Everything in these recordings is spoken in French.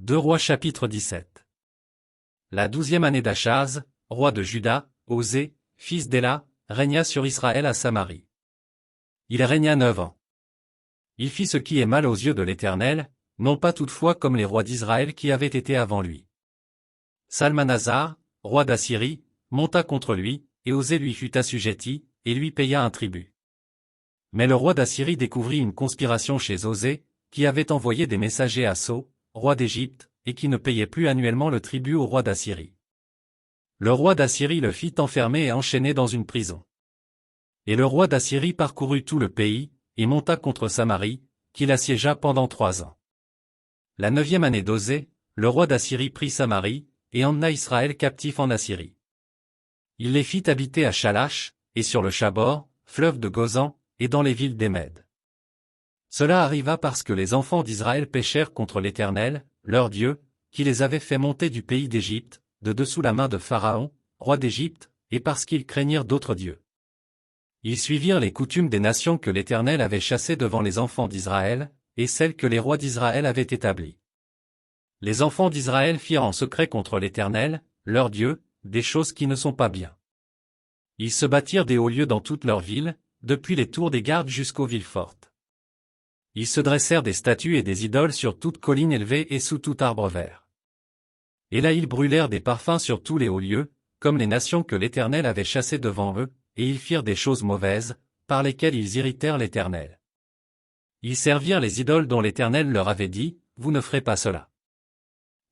2 Rois chapitre 17. La 12e année d'Achaz, roi de Juda, Osée, fils d'Éla, régna sur Israël à Samarie. Il régna 9 ans. Il fit ce qui est mal aux yeux de l'Éternel, non pas toutefois comme les rois d'Israël qui avaient été avant lui. Salmanasar, roi d'Assyrie, monta contre lui, et Osée lui fut assujetti, et lui paya un tribut. Mais le roi d'Assyrie découvrit une conspiration chez Osée, qui avait envoyé des messagers à So, roi d'Égypte, et qui ne payait plus annuellement le tribut au roi d'Assyrie. Le roi d'Assyrie le fit enfermer et enchaîner dans une prison. Et le roi d'Assyrie parcourut tout le pays, et monta contre Samarie, qu'il assiégea pendant 3 ans. La 9e année d'Osée, le roi d'Assyrie prit Samarie, et emmena Israël captif en Assyrie. Il les fit habiter à Chalach, et sur le Chabor, fleuve de Gozan, et dans les villes des Mèdes. Cela arriva parce que les enfants d'Israël péchèrent contre l'Éternel, leur Dieu, qui les avait fait monter du pays d'Égypte, de dessous la main de Pharaon, roi d'Égypte, et parce qu'ils craignirent d'autres dieux. Ils suivirent les coutumes des nations que l'Éternel avait chassées devant les enfants d'Israël, et celles que les rois d'Israël avaient établies. Les enfants d'Israël firent en secret contre l'Éternel, leur Dieu, des choses qui ne sont pas bien. Ils se bâtirent des hauts lieux dans toutes leurs villes, depuis les tours des gardes jusqu'aux villes fortes. Ils se dressèrent des statues et des idoles sur toute colline élevée et sous tout arbre vert. Et là ils brûlèrent des parfums sur tous les hauts lieux, comme les nations que l'Éternel avait chassées devant eux, et ils firent des choses mauvaises, par lesquelles ils irritèrent l'Éternel. Ils servirent les idoles dont l'Éternel leur avait dit, « Vous ne ferez pas cela. »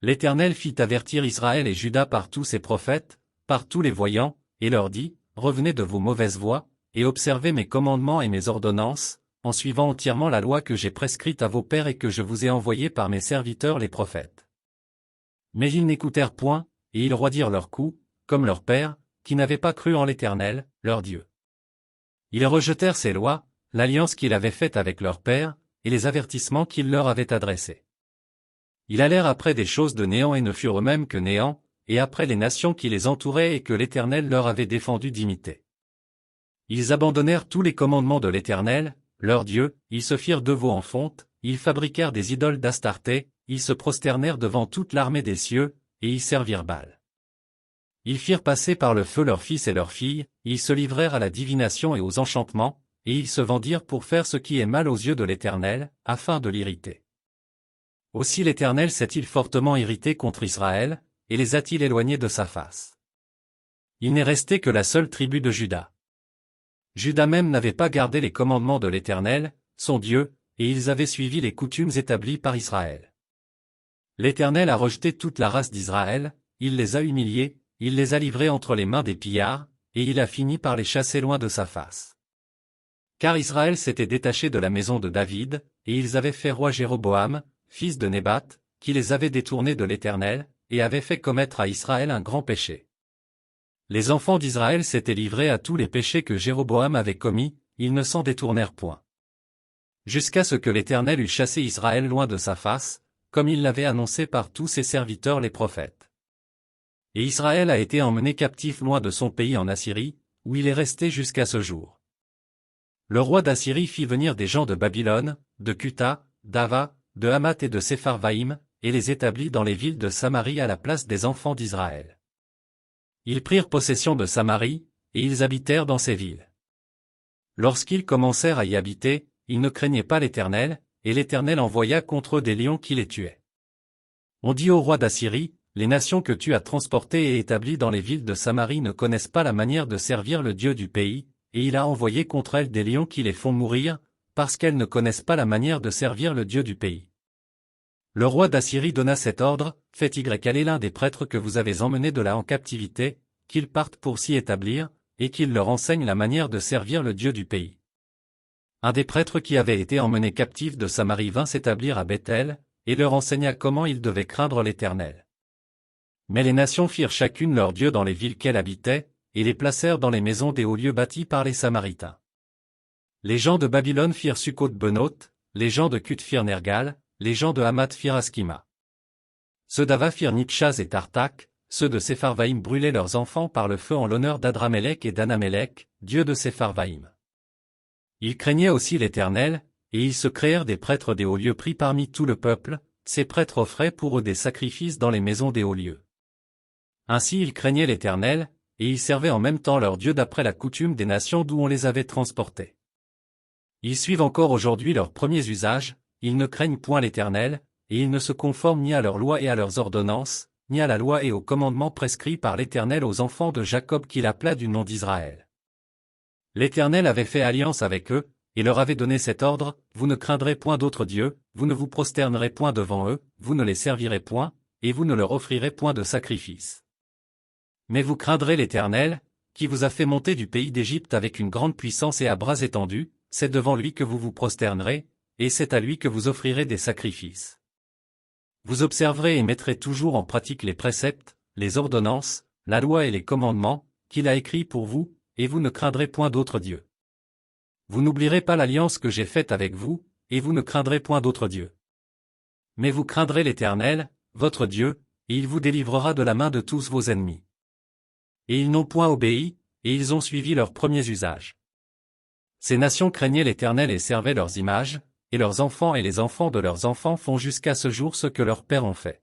L'Éternel fit avertir Israël et Juda par tous ses prophètes, par tous les voyants, et leur dit, « Revenez de vos mauvaises voies, et observez mes commandements et mes ordonnances, en suivant entièrement la loi que j'ai prescrite à vos pères et que je vous ai envoyée par mes serviteurs les prophètes. » Mais ils n'écoutèrent point, et ils roidirent leur cou, comme leurs pères, qui n'avaient pas cru en l'Éternel, leur Dieu. Ils rejetèrent ses lois, l'alliance qu'il avait faite avec leurs pères, et les avertissements qu'il leur avait adressés. Ils allèrent après des choses de néant et ne furent eux-mêmes que néant, et après les nations qui les entouraient et que l'Éternel leur avait défendu d'imiter. Ils abandonnèrent tous les commandements de l'Éternel, leur Dieu, ils se firent de veau en fonte, ils fabriquèrent des idoles d'Astarté, ils se prosternèrent devant toute l'armée des cieux, et ils servirent Baal. Ils firent passer par le feu leurs fils et leurs filles, ils se livrèrent à la divination et aux enchantements, et ils se vendirent pour faire ce qui est mal aux yeux de l'Éternel, afin de l'irriter. Aussi l'Éternel s'est-il fortement irrité contre Israël, et les a-t-il éloignés de sa face. Il n'est resté que la seule tribu de Juda. Juda même n'avait pas gardé les commandements de l'Éternel, son Dieu, et ils avaient suivi les coutumes établies par Israël. L'Éternel a rejeté toute la race d'Israël, il les a humiliés, il les a livrés entre les mains des pillards, et il a fini par les chasser loin de sa face. Car Israël s'était détaché de la maison de David, et ils avaient fait roi Jéroboam, fils de Nébat, qui les avait détournés de l'Éternel, et avait fait commettre à Israël un grand péché. Les enfants d'Israël s'étaient livrés à tous les péchés que Jéroboam avait commis, ils ne s'en détournèrent point. Jusqu'à ce que l'Éternel eût chassé Israël loin de sa face, comme il l'avait annoncé par tous ses serviteurs les prophètes. Et Israël a été emmené captif loin de son pays en Assyrie, où il est resté jusqu'à ce jour. Le roi d'Assyrie fit venir des gens de Babylone, de Cuta, d'Ava, de Hamath et de Sepharvaïm, et les établit dans les villes de Samarie à la place des enfants d'Israël. Ils prirent possession de Samarie, et ils habitèrent dans ces villes. Lorsqu'ils commencèrent à y habiter, ils ne craignaient pas l'Éternel, et l'Éternel envoya contre eux des lions qui les tuaient. On dit au roi d'Assyrie, « Les nations que tu as transportées et établies dans les villes de Samarie ne connaissent pas la manière de servir le Dieu du pays, et il a envoyé contre elles des lions qui les font mourir, parce qu'elles ne connaissent pas la manière de servir le Dieu du pays. » Le roi d'Assyrie donna cet ordre, « Faites aller l'un des prêtres que vous avez emmenés de là en captivité, qu'ils partent pour s'y établir, et qu'il leur enseigne la manière de servir le Dieu du pays. » Un des prêtres qui avait été emmené captif de Samarie vint s'établir à Bethel, et leur enseigna comment ils devaient craindre l'Éternel. Mais les nations firent chacune leur dieu dans les villes qu'elles habitaient, et les placèrent dans les maisons des hauts lieux bâtis par les Samaritains. Les gens de Babylone firent Succoth-Benoth, les gens de Cuth firent Nergal, les gens de Hamath firent Askima. Ceux d'Ava firent Nitchaz et Tartak, ceux de Sepharvaïm brûlaient leurs enfants par le feu en l'honneur d'Adramélec et d'Anamélec, dieu de Sepharvaïm. Ils craignaient aussi l'Éternel, et ils se créèrent des prêtres des hauts lieux pris parmi tout le peuple, ces prêtres offraient pour eux des sacrifices dans les maisons des hauts lieux. Ainsi ils craignaient l'Éternel, et ils servaient en même temps leur Dieu d'après la coutume des nations d'où on les avait transportés. Ils suivent encore aujourd'hui leurs premiers usages, ils ne craignent point l'Éternel, et ils ne se conforment ni à leurs lois et à leurs ordonnances, ni à la loi et aux commandements prescrits par l'Éternel aux enfants de Jacob qu'il appela du nom d'Israël. L'Éternel avait fait alliance avec eux, et leur avait donné cet ordre, vous ne craindrez point d'autres dieux, vous ne vous prosternerez point devant eux, vous ne les servirez point, et vous ne leur offrirez point de sacrifice. Mais vous craindrez l'Éternel, qui vous a fait monter du pays d'Égypte avec une grande puissance et à bras étendus, c'est devant lui que vous vous prosternerez, et c'est à lui que vous offrirez des sacrifices. Vous observerez et mettrez toujours en pratique les préceptes, les ordonnances, la loi et les commandements, qu'il a écrits pour vous, et vous ne craindrez point d'autres dieux. Vous n'oublierez pas l'alliance que j'ai faite avec vous, et vous ne craindrez point d'autres dieux. Mais vous craindrez l'Éternel, votre Dieu, et il vous délivrera de la main de tous vos ennemis. Et ils n'ont point obéi, et ils ont suivi leurs premiers usages. Ces nations craignaient l'Éternel et servaient leurs images, et leurs enfants et les enfants de leurs enfants font jusqu'à ce jour ce que leurs pères ont fait.